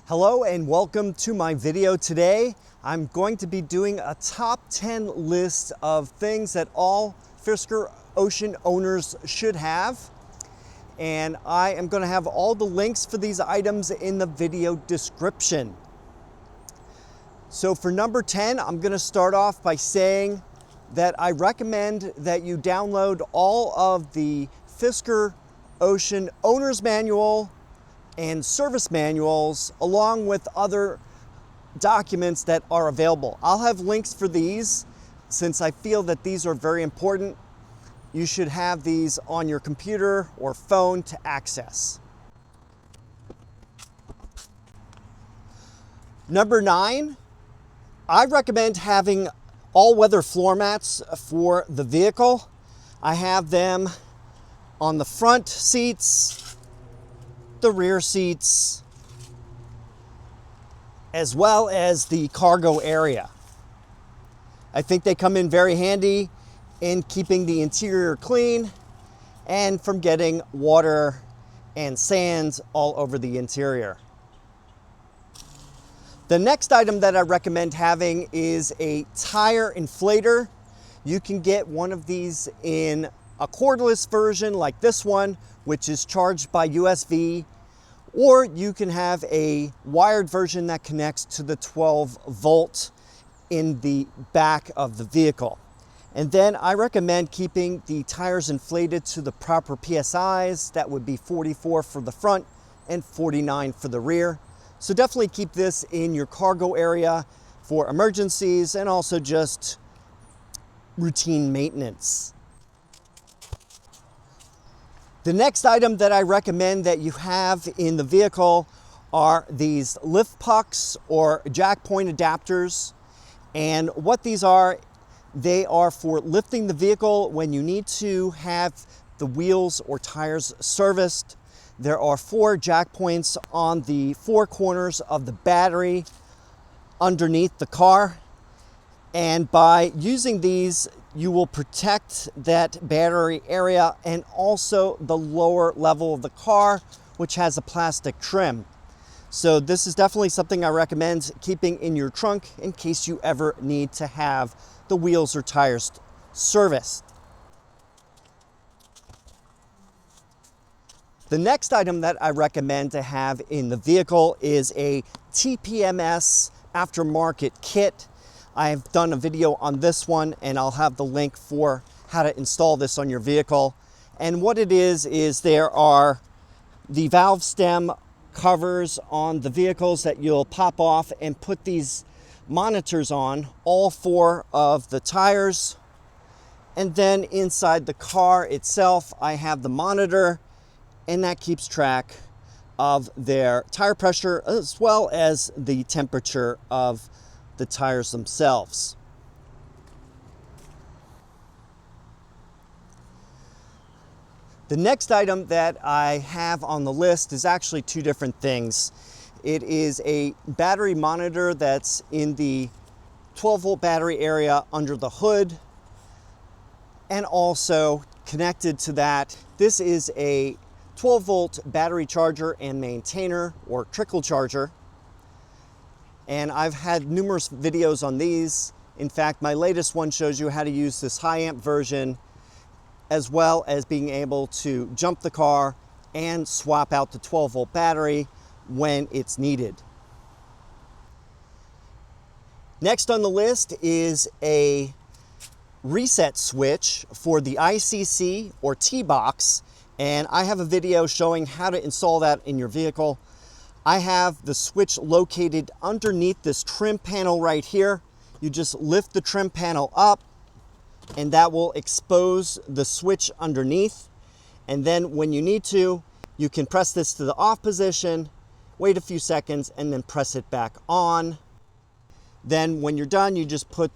Hello and welcome to my video today. I'm going to be doing a top 10 list of things that all Fisker Ocean owners should have. And I am going to have all the links for these items in the video description. So for number 10, I'm going to start off by saying that I recommend that you download all of the Fisker Ocean Owner's Manual and service manuals along with other documents that are available. I'll have links for these since I feel that these are very important. You should have these on your computer or phone to access. Number 9, I recommend having all-weather floor mats for the vehicle. I have them on the front seats, the rear seats, as well as the cargo area. I think they come in very handy in keeping the interior clean and from getting water and sand all over the interior. The next item that I recommend having is a tire inflator. You can get one of these in a cordless version like this one, which is charged by USB, or you can have a wired version that connects to the 12 volt in the back of the vehicle. And then I recommend keeping the tires inflated to the proper PSIs. That would be 44 for the front and 49 for the rear. So definitely keep this in your cargo area for emergencies and also just routine maintenance. The next item that I recommend that you have in the vehicle are these lift pucks or jack point adapters. And what these are, they are for lifting the vehicle when you need to have the wheels or tires serviced. There are 4 jack points on the 4 corners of the battery underneath the car. And by using these, you will protect that battery area and also the lower level of the car, which has a plastic trim. So this is definitely something I recommend keeping in your trunk in case you ever need to have the wheels or tires serviced. The next item that I recommend to have in the vehicle is a TPMS aftermarket kit. I have done a video on this one and I'll have the link for how to install this on your vehicle. And what it is there are the valve stem covers on the vehicles that you'll pop off and put these monitors on all 4 of the tires. And then inside the car itself, I have the monitor, and that keeps track of their tire pressure as well as the temperature of the tires themselves. The next item that I have on the list is actually 2 different things. It is a battery monitor that's in the 12 volt battery area under the hood, and also connected to that, this is a 12 volt battery charger and maintainer or trickle charger. And I've had numerous videos on these. In fact, my latest one shows you how to use this high amp version, as well as being able to jump the car and swap out the 12 volt battery when it's needed. Next on the list is a reset switch for the ICC or Tbox, and I have a video showing how to install that in your vehicle. I have the switch located underneath this trim panel right here. You just lift the trim panel up and that will expose the switch underneath. And then when you need to, you can press this to the off position, wait a few seconds, and then press it back on. Then when you're done, you just put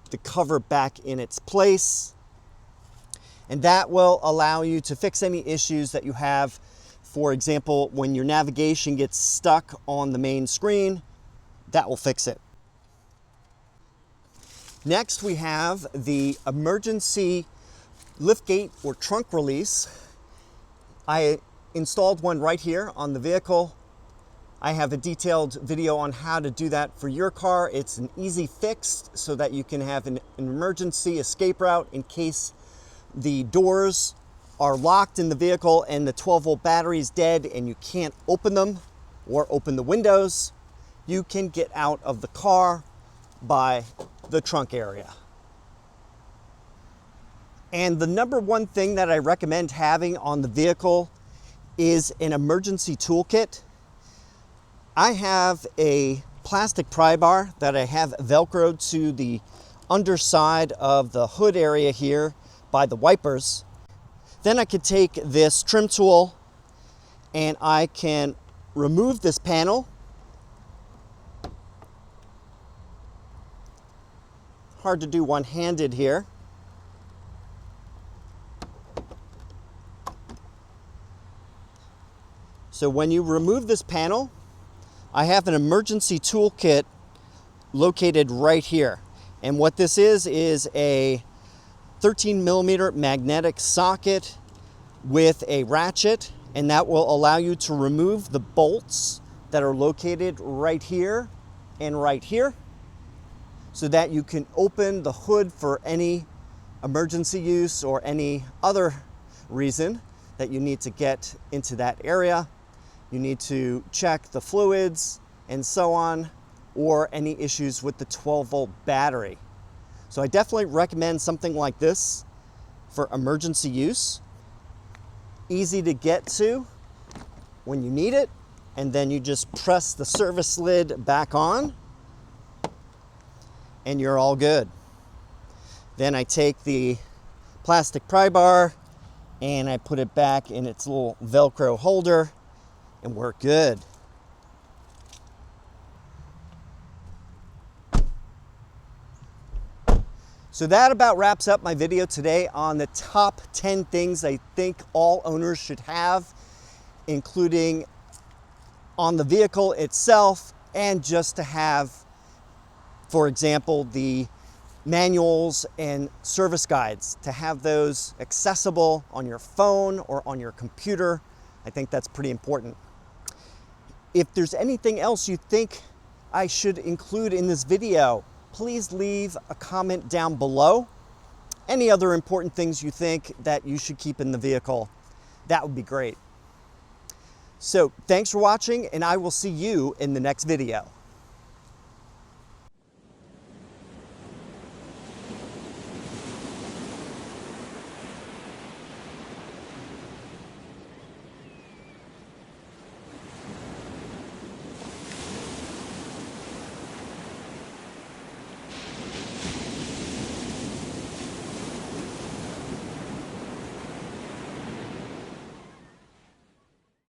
the cover back in its place. And that will allow you to fix any issues that you have. For example, when your navigation gets stuck on the main screen, that will fix it. Next, we have the emergency liftgate or trunk release. I installed one right here on the vehicle. I have a detailed video on how to do that for your car. It's an easy fix so that you can have an emergency escape route in case the doors are locked in the vehicle and the 12-volt battery is dead and you can't open them or open the windows. You can get out of the car by the trunk area. And the number one thing that I recommend having on the vehicle is an emergency toolkit. I have a plastic pry bar that I have velcroed to the underside of the hood area here by the wipers. Then I could take this trim tool and I can remove this panel. Hard to do one-handed here. So when you remove this panel, I have an emergency toolkit located right here. And what this is a 13mm magnetic socket with a ratchet, and that will allow you to remove the bolts that are located right here and right here so that you can open the hood for any emergency use or any other reason that you need to get into that area. You need to check the fluids and so on, or any issues with the 12-volt battery. So I definitely recommend something like this for emergency use. Easy to get to when you need it, and then you just press the service lid back on and you're all good. Then I take the plastic pry bar and I put it back in its little Velcro holder, and we're good. So that about wraps up my video today on the top 10 things I think all owners should have, including on the vehicle itself and just to have, for example, the manuals and service guides, to have those accessible on your phone or on your computer. I think that's pretty important. If there's anything else you think I should include in this video, please leave a comment down below. Any other important things you think that you should keep in the vehicle, that would be great. So thanks for watching, and I will see you in the next video.